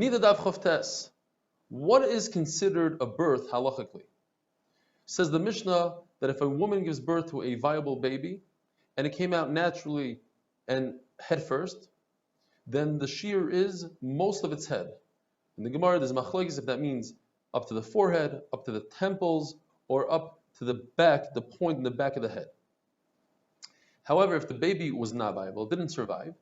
Niddah Daf Chavtes. What is considered a birth halachically? Says the Mishnah that if a woman gives birth to a viable baby and it came out naturally and head first, then the shear is most of its head. In the Gemara, there's machlokes if that means up to the forehead, up to the temples, or up to the back, the point in the back of the head. However, if the baby was not viable, didn't survive,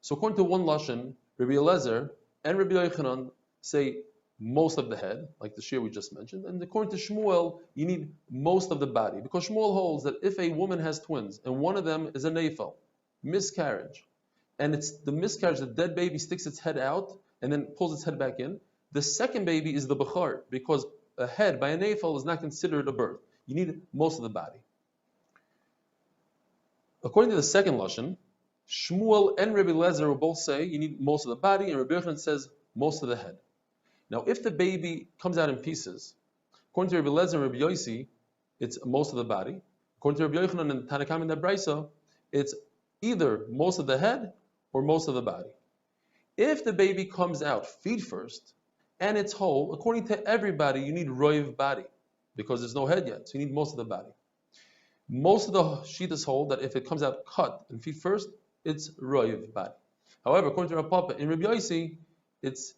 so according to one lashon, Rabbi Eliezer and Rabbi Yochanan say most of the head, like the shear we just mentioned, and according to Shmuel, you need most of the body, because Shmuel holds that if a woman has twins and one of them is a nafel, miscarriage, and it's the miscarriage, the dead baby sticks its head out and then pulls its head back in, the second baby is the bechar, because a head by a nafel is not considered a birth. You need most of the body. According to the second lashon, Shmuel and Rabbi Eliezer will both say you need most of the body, and Rabbi Yochanan says most of the head. Now, if the baby comes out in pieces, according to Rabbi Eliezer and Rabbi Yossi, it's most of the body. According to Rabbi Yochanan and Tanakam and the Brisa, it's either most of the head or most of the body. If the baby comes out feet first and it's whole, according to everybody, you need roiv body because there's no head yet, so you need most of the body. Most of the shittas hold that if it comes out cut and feet first, it's roiv body. However, according to Rav Papa in Rabbi Yossi, it's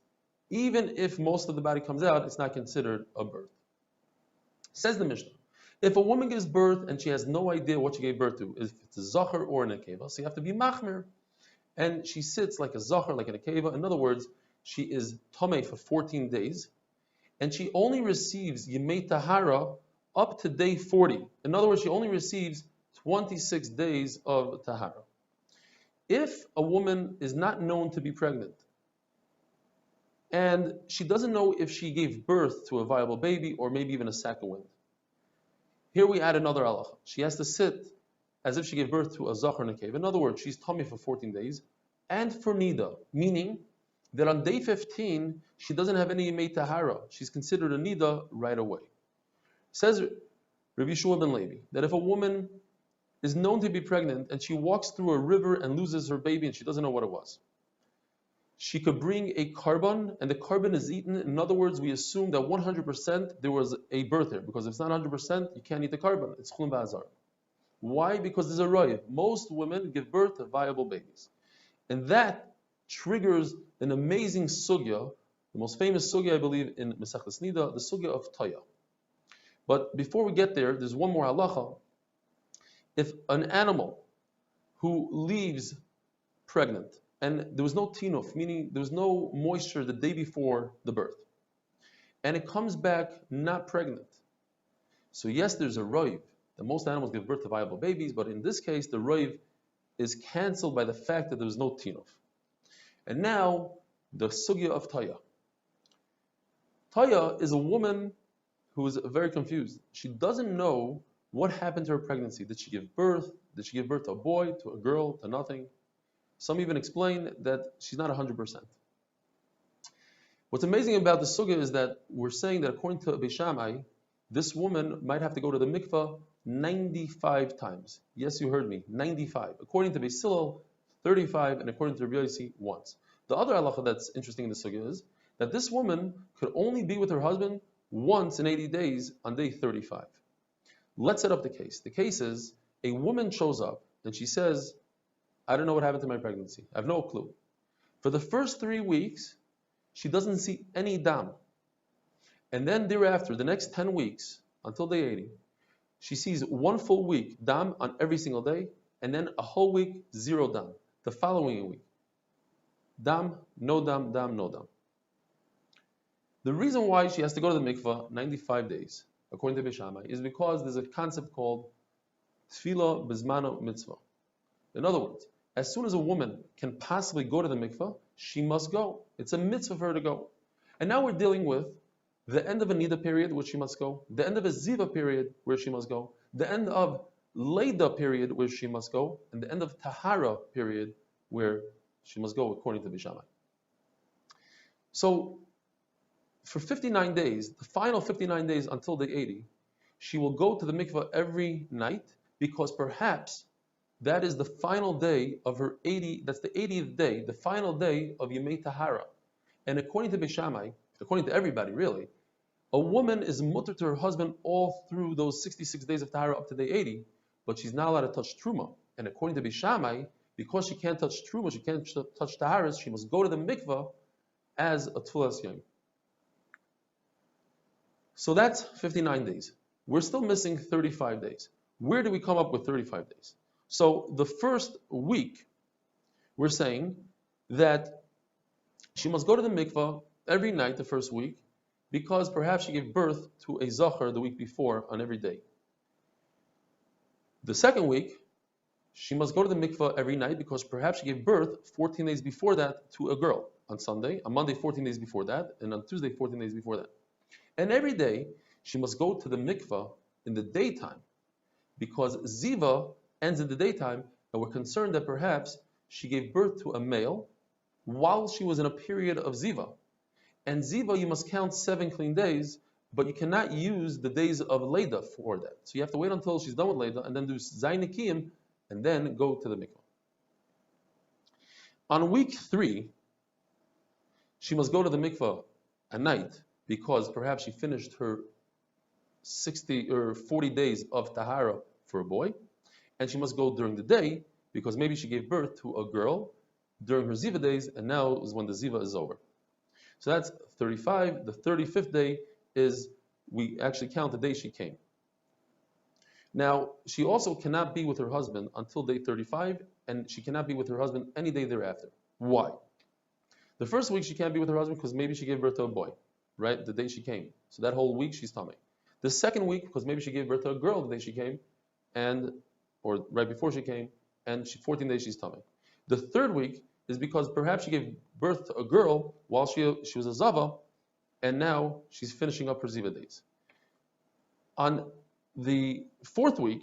even if most of the body comes out, it's not considered a birth. Says the Mishnah, if a woman gives birth and she has no idea what she gave birth to, if it's a zachar or an akeva, so you have to be machmir, and she sits like a zachar, like an akeva. In other words, she is tameh for 14 days, and she only receives yemei tahara up to day 40. In other words, she only receives 26 days of tahara. If a woman is not known to be pregnant, and she doesn't know if she gave birth to a viable baby or maybe even a sack of wind, here we add another halacha. She has to sit as if she gave birth to a zachar in a cave. In other words, she's tummy for 14 days, and for nida, meaning that on day 15, she doesn't have any yemei tahara. She's considered a nida right away. Says Rabbi Shua ben Levi that if a woman is known to be pregnant and she walks through a river and loses her baby and she doesn't know what it was, she could bring a carbon and the carbon is eaten. In other words, we assume that 100% there was a birth here, because if it's not 100%, you can't eat the carbon. It's chulun ba'azar. Why? Because there's a roiv. Most women give birth to viable babies. And that triggers an amazing sugya, the most famous sugya, I believe, in Masechtas Niddah, the sugya of Taya. But before we get there, there's one more halacha. If an animal who leaves pregnant, and there was no tinuf, meaning there was no moisture the day before the birth, and it comes back not pregnant, so yes, there's a roiv. That most animals give birth to viable babies, but in this case, the roiv is cancelled by the fact that there was no tinuf. And now, the sugya of Taya. Taya is a woman who is very confused. She doesn't know what happened to her pregnancy. Did she give birth? Did she give birth to a boy, to a girl, to nothing? Some even explain that she's not 100%. What's amazing about the sugya is that we're saying that according to Beis Shammai, this woman might have to go to the mikvah 95 times. Yes, you heard me, 95. According to Beis Hillel, 35, and according to Rabbi Yossi, once. The other halacha that's interesting in the sugya is that this woman could only be with her husband once in 80 days on day 35. Let's set up the case. The case is a woman shows up and she says, I don't know what happened to my pregnancy. I have no clue. For the first 3 weeks, she doesn't see any dam. And then thereafter, the next 10 weeks, until day 80, she sees 1 full week dam on every single day, and then a whole week, 0 dam. The following week, dam, no dam, dam, no dam. The reason why she has to go to the mikvah 95 days, according to Beis Shammai, is because there's a concept called tefillah bizmano mitzvah. In other words, as soon as a woman can possibly go to the mikvah, she must go. It's a mitzvah for her to go. And now we're dealing with the end of a nida period, which she must go, the end of a ziva period, where she must go, the end of leida period, where she must go, and the end of tahara period, where she must go, according to Beis Shammai. So, for 59 days, the final 59 days until day 80, she will go to the mikvah every night, because perhaps that is the final day of her 80, that's the 80th day, the final day of Yemei Tahara. And according to Beis Shammai, according to everybody really, a woman is mutter to her husband all through those 66 days of tahara up to day 80, but she's not allowed to touch truma. And according to Beis Shammai, because she can't touch truma, she can't touch taharas, she must go to the mikvah as a tfulas yom. So that's 59 days. We're still missing 35 days. Where do we come up with 35 days? So the first week, we're saying that she must go to the mikvah every night the first week, because perhaps she gave birth to a zachar the week before on every day. The second week, she must go to the mikvah every night because perhaps she gave birth 14 days before that to a girl on Sunday, on Monday 14 days before that, and on Tuesday 14 days before that. And every day, she must go to the mikvah in the daytime because Ziva ends in the daytime, and we're concerned that perhaps she gave birth to a male while she was in a period of Ziva. And Ziva, you must count 7 clean days, but you cannot use the days of Leda for that. So you have to wait until she's done with Leda and then do Zayin Nikiyim and then go to the mikvah. On week 3, she must go to the mikvah at night because perhaps she finished her 60 or 40 days of tahara for a boy, and she must go during the day because maybe she gave birth to a girl during her Ziva days, and now is when the Ziva is over. So that's 35. The 35th day is, we actually count the day she came. Now, she also cannot be with her husband until day 35, and she cannot be with her husband any day thereafter. Why? The first week she can't be with her husband because maybe she gave birth to a boy, right? The day she came. So that whole week she's tummy. The second week, because maybe she gave birth to a girl the day she came, or right before she came, and 14 days she's tummy. The third week is because perhaps she gave birth to a girl while she was a zava, and now she's finishing up her ziva days. On the fourth week,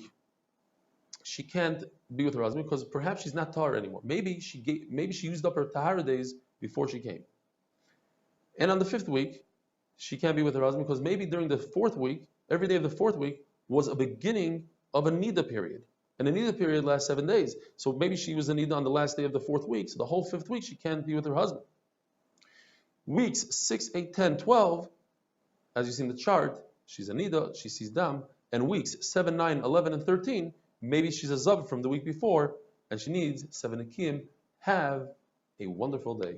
she can't be with her husband because perhaps she's not tahara anymore. Maybe she used up her tahara days before she came. And on the fifth week, she can't be with her husband because maybe during the fourth week, every day of the fourth week was a beginning of a Niddah period. And the Niddah period lasts 7 days. So maybe she was a Niddah on the last day of the fourth week. So the whole fifth week, she can't be with her husband. Weeks 6, 8, 10, 12, as you see in the chart, she's a Niddah, she sees Dam. And weeks 7, 9, 11, and 13, maybe she's a Zav from the week before, and she needs 7 Nikiyim. Have a wonderful day.